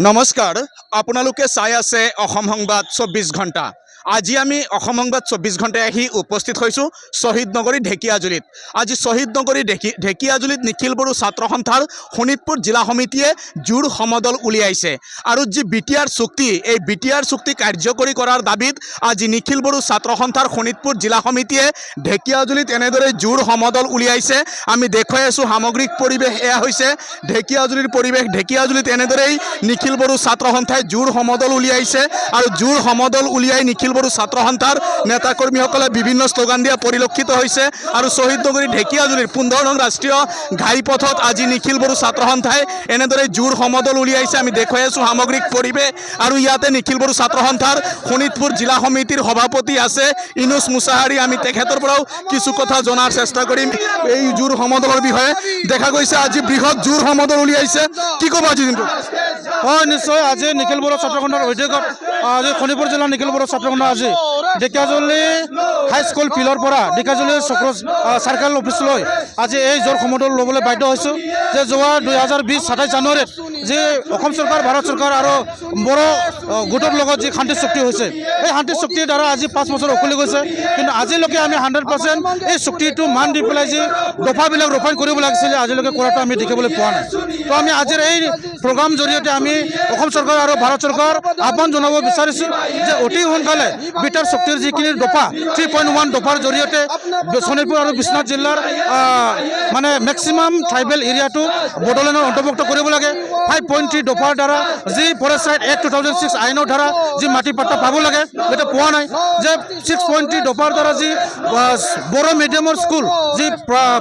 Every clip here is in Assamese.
নমস্কাৰ আপোনালোকে চাই আছে অসম সংবাদ 24 ঘণ্টা। আজি আমি অসম সংবাদ 24 ঘণ্টায় আহি উপস্থিত হৈছোঁ শ্বহীদ নগৰী ঢেকিয়াজুলিত। আজি শ্বহীদ নগৰী ঢেকিয়াজুলিত নিখিল বড়ো ছাত্ৰ সন্থাৰ শোণিতপুৰ জিলা সমিতিয়ে জোৰ সমদল উলিয়াইছে আৰু যি বিটিআৰ চুক্তি এই বিটিআৰ চুক্তি কাৰ্যকৰী কৰাৰ দাবীত আজি নিখিল বড়ো ছাত্ৰ সন্থাৰ শোণিতপুৰ জিলা সমিতিয়ে ঢেকিয়াজুলিত এনেদৰে জোৰ সমদল উলিয়াইছে। আমি দেখুৱাই আছোঁ সামগ্ৰিক পৰিৱেশ এয়া হৈছে ঢেকিয়াজুলিৰ পৰিৱেশ। ঢেকিয়াজুলিত এনেদৰেই নিখিল বড়ো ছাত্ৰ সন্থাই জোৰ সমদল উলিয়াইছে আৰু জোৰ সমদল উলিয়াই নিখিল বড়ো ছাত্ৰ সন্থাৰ নেতাকৰ্মীসকলে বিভিন্ন শ্লোগান দিয়া পৰিলক্ষিত হৈছে আৰু শ্বহীদ নগৰী ঢেকিয়াজুলিৰ 15 নং ৰাষ্ট্ৰীয় ঘাইপথত আজি নিখিল বড়ো ছাত্ৰ সন্থাই এনেদৰে জোৰ সমদল উলিয়াইছে। আমি দেখুৱাই আছোঁ সামগ্ৰিক পৰিৱেশ আৰু ইয়াতে নিখিল বড়ো ছাত্ৰ সন্থাৰ শোণিতপুৰ জিলা সমিতিৰ সভাপতি আছে ইনুছ মুছাহাৰী। আমি তেখেতৰ পৰাও কিছু কথা জনাৰ চেষ্টা কৰিম এই জোৰ সমদলৰ বিষয়ে। দেখা গৈছে আজি বৃহৎ জোৰ সমদল উলিয়াইছে, কি ক'ব আজি দিনটো? হয়, নিশ্চয় আজি নিখিল বড়ো ছাত্ৰখণ্ডৰ উদ্যোগত আজি শোণিতপুৰ জিলাৰ নিখিল বড়ো ছাত্ৰখণ্ড আজি ঢেকিয়াজুলি হাইস্কুল ফিল্ডৰ পৰা ঢেকিয়াজুলি চক্ৰ চাৰ্কেল অফিচলৈ আজি এই জোৰ সমদল ল'বলৈ বাধ্য হৈছোঁ যে যোৱা 2020 27 জানুৱাৰীত যি অসম চৰকাৰ ভাৰত চৰকাৰ আৰু বড়ো গোটৰ লগত যি শান্তি চুক্তি হৈছে এই শান্তি চুক্তিৰ দ্বাৰা আজি 5 বছৰ উকলি গৈছে, কিন্তু আজিলৈকে আমি 100% এই চুক্তিটো মান দি পেলাই যি দফাবিলাক ৰূপায়ণ কৰিব লাগিছিলে আজিলৈকে কৰাটো আমি দেখিবলৈ পোৱা নাই। তো আমি আজিৰ এই প্ৰগ্ৰাম জৰিয়তে আমি অসম চৰকাৰ আৰু ভাৰত চৰকাৰ আহ্বান জনাব বিচাৰিছোঁ যে অতি সোনকালে বিটাৰ চুক্তিৰ যিখিনি দফা 3.1 দফাৰ জৰিয়তে শোণিতপুৰ আৰু বিশ্বনাথ জিলাৰ মানে মেক্সিমাম ট্ৰাইবেল এৰিয়াটো বড়োলেণ্ডৰ অন্তৰ্ভুক্ত কৰিব লাগে। 5.3 দফাৰ দ্বাৰা যি ফৰেষ্ট ৰাইট এক্ট 2006 আইনৰ দ্বাৰা যি মাটি পাট্টা পাব লাগে এটা পোৱা নাই, যে 6.3 দফাৰ দ্বাৰা যি বড়ো মিডিয়ামৰ স্কুল যি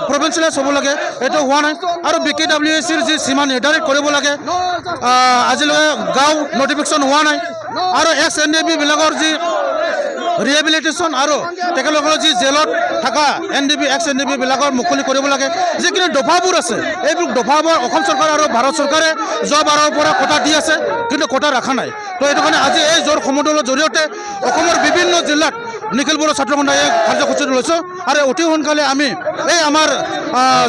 প্ৰভিঞ্চিয়েলাইজ হ'ব লাগে এইটো হোৱা নাই আৰু BKWACৰ যি সীমা নিৰ্ধাৰিত কৰিব লাগে আজিলৈকে গাঁও নটিফিকেশ্যন হোৱা নাই আৰু XNDB বিলাকৰ যি ৰিহেবিলিটেশ্যন আৰু তেখেতসকলৰ যি জেলত থকা NDB XNDB বিলাকৰ মুকলি কৰিব লাগে। যিখিনি দফাবোৰ আছে এইবোৰ দফাবোৰ অসম চৰকাৰ আৰু ভাৰত চৰকাৰে যোৱা বাৰৰ পৰা কোটা দি আছে, কিন্তু কোটা ৰখা নাই। তো এইটো কাৰণে আজি এই জোৰ সমদলৰ জৰিয়তে অসমৰ বিভিন্ন জিলাত নিখিল বড়ো ছাত্ৰখণ্ডই এই কাৰ্যসূচী লৈছোঁ আৰু অতি সোনকালে আমি এই আমাৰ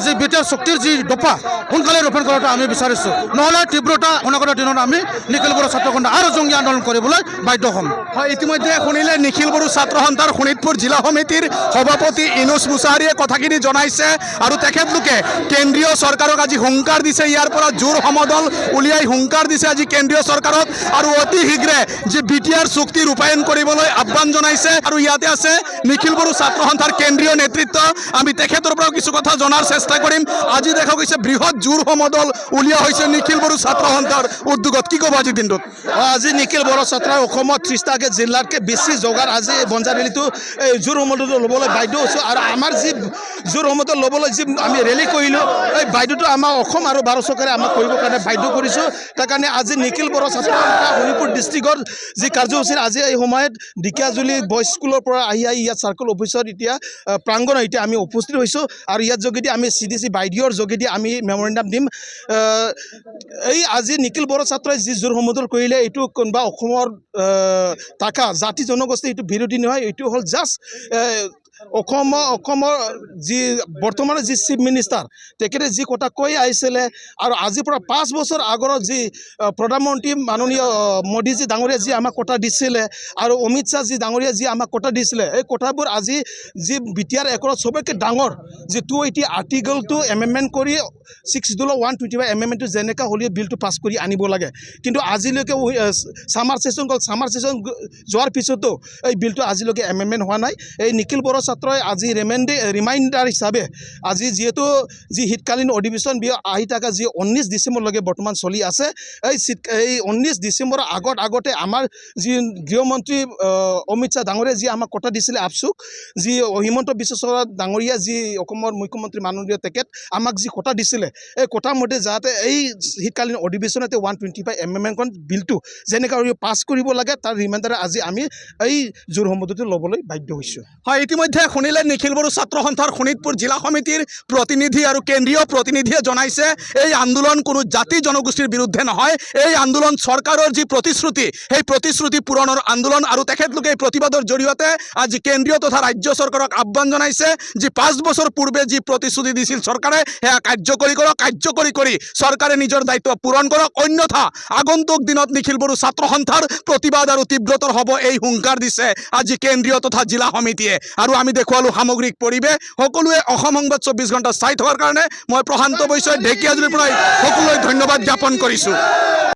যি বিটিআৰ চুক্তিৰ যি দফা সোনকালে ৰূপায়ণ কৰাটো আমি বিচাৰিছোঁ, নহ'লে তীব্ৰতা অনাগত দিনত আমি নিখিল বড়ো ছাত্ৰখণ্ড আৰু জংগী আন্দোলন কৰিবলৈ বাধ্য হ'ম। হয়, ইতিমধ্যে শুনিলে নিখিল বড়ো ছাত্ৰ সন্থাৰ শোণিতপুৰ জিলা সমিতিৰ সভাপতি ইনুছ মুছাহাৰীয়ে কথাখিনি জনাইছে আৰু তেখেতলোকে কেন্দ্ৰীয় চৰকাৰক আজি হুংকাৰ দিছে, ইয়াৰ পৰা জোৰ সমদল উলিয়াই হুংকাৰ দিছে আজি কেন্দ্ৰীয় চৰকাৰক আৰু অতি শীঘ্ৰে যি বিটিআৰ চুক্তি ৰূপায়ণ কৰিবলৈ আহ্বান জনাইছে। আৰু ইয়াতে আছে নিখিল বড়ো ছাত্ৰ সন্থাৰ কেন্দ্ৰীয় নেতৃত্ব, আমি তেখেতৰ পৰাও কিছু কথা জনাৰ চেষ্টা কৰিম। আজি দেখা গৈছে বৃহৎ জোৰ সমদল উলিওৱা হৈছে নিখিল বড়ো ছাত্ৰ সন্থাৰ উদ্যোগত, কি ক'ব আজিৰ দিনটোত? আজি নিখিল বড়ো ছাত্ৰই অসমত 30টাকৈ জিলাতকৈ বেছি জগাৰ আজি বঞ্জাবেলিটো জোৰ সমদল ল'বলৈ বাধ্য হৈছোঁ আৰু আমাৰ যি জোৰ সমদল ল'বলৈ যি আমি ৰেলী কৰিলোঁ এই বাধ্যটো আমাৰ অসম আৰু ভাৰত চৰকাৰে আমাক কৰিবৰ কাৰণে বাধ্য কৰিছোঁ। তাৰ কাৰণে আজি নিখিল বড়ো ছাত্ৰ সন্থা শোণিতপুৰ ডিষ্ট্ৰিক্টৰ যি কাৰ্যসূচী আজি এই সময়ত ঢেকিয়াজুলি বইজ স্কুলৰ পৰা আহি ইয়াত চাৰ্কল অফিচত এতিয়া প্ৰাংগণত এতিয়া আমি উপস্থিত হৈছোঁ আৰু ইয়াৰ যোগেদি আমি CDC বাইদেউৰ যোগেদি আমি মেমৰেণ্ডাম দিম। এই আজি নিখিল বড়ো ছাত্ৰই যি জোৰ সমদল কৰিলে এইটো কোনোবা অসমৰ থকা জাতি জনগোষ্ঠী এইটো বিৰোধী নহয়, এইটো হ'ল জাষ্ট অসমৰ যি বৰ্তমানৰ যি চিফ মিনিষ্টাৰ তেখেতে যি কথা কৈ আহিছিলে আৰু আজিৰ পৰা 5 বছৰ আগত যি প্ৰধানমন্ত্ৰী মাননীয় মোদীজী ডাঙৰীয়া যি আমাক কথা দিছিলে আৰু অমিত শ্বাহ যি ডাঙৰীয়া যি আমাক কথা দিছিলে এই কথাবোৰ আজি যি বিটিআৰ একৰত চবতকৈ ডাঙৰ যি 280 আৰ্টিকলটো এমেণ্ডমেণ্ট কৰি 6/125 এমেণ্ডমেণ্টটো যেনেকৈ হ'লেও বিলটো পাছ কৰি আনিব লাগে, কিন্তু আজিলৈকে ছামাৰ ছেশ্যন গ'ল, ছামাৰ ছেশ্যন যোৱাৰ পিছতো এই বিলটো আজিলৈকে এমেণ্ডমেণ্ট হোৱা নাই। এই নিখিল বড়ো ছাত্ৰই আজি ৰিমাইণ্ডাৰ হিচাপে আজি যিহেতু যি শীতকালীন অধিৱেশন আহি থকা যি 19 ডিচেম্বৰলৈকে বৰ্তমান চলি আছে, এই 19 ডিচেম্বৰৰ আগতে আমাৰ যি গৃহমন্ত্ৰী অমিত শ্বাহ ডাঙৰীয়া যি আমাক কথা দিছিলে আপচুক, যি হিমন্ত বিশ্ব শৰ্মা ডাঙৰীয়া যি অসমৰ মুখ্যমন্ত্ৰী মাননীয় তেখেত আমাক যি কথা দিছিলে এই কথাৰ মতে যাতে এই শীতকালীন অধিৱেশনতে 125 এমেণ্ডমেণ্টখন বিলটো যেনেকৈ পাছ কৰিব লাগে তাৰ ৰিমাইণ্ডাৰে আজি আমি এই জোৰ সমদলটো ল'বলৈ বাধ্য হৈছোঁ। হয়, ইতিমধ্যে ইতিমধ্যে শুনিলে নিখিল বড়ো ছাত্ৰ সন্থাৰ শোণিতপুৰ জিলা সমিতিৰ প্ৰতিনিধি আৰু কেন্দ্ৰীয় প্ৰতিনিধিয়ে জনাইছে এই আন্দোলন কোনো জাতি জনগোষ্ঠীৰ বিৰুদ্ধে নহয়, এই আন্দোলন চৰকাৰৰ যি প্ৰতিশ্ৰুতি সেই প্ৰতিশ্ৰুতি পূৰণৰ আন্দোলন। আৰু তেখেতলোকে এই প্ৰতিবাদৰ জৰিয়তে আজি কেন্দ্ৰীয় তথা ৰাজ্য চৰকাৰক আহ্বান জনাইছে যি 5 বছৰ পূৰ্বে যি প্ৰতিশ্ৰুতি দিছিল চৰকাৰে সেয়া কাৰ্যকৰী কৰক, কাৰ্যকৰী কৰি চৰকাৰে নিজৰ দায়িত্ব পূৰণ কৰক, অন্যথা আগন্তুক দিনত নিখিল বড়ো ছাত্ৰ সন্থাৰ প্ৰতিবাদ আৰু তীব্ৰতৰ হ'ব এই হুংকাৰ দিছে আজি কেন্দ্ৰীয় তথা জিলা সমিতিয়ে। আৰু আমি দেখুৱালোঁ সামগ্ৰিক পৰিৱেশ। সকলোৱে অসম সংবাদ 24 ঘণ্টা চাই থকাৰ কাৰণে মই প্ৰশান্ত বৈশ্যই ঢেকিয়াজুলিৰ পৰা সকলোৱে ধন্যবাদ জ্ঞাপন কৰিছোঁ।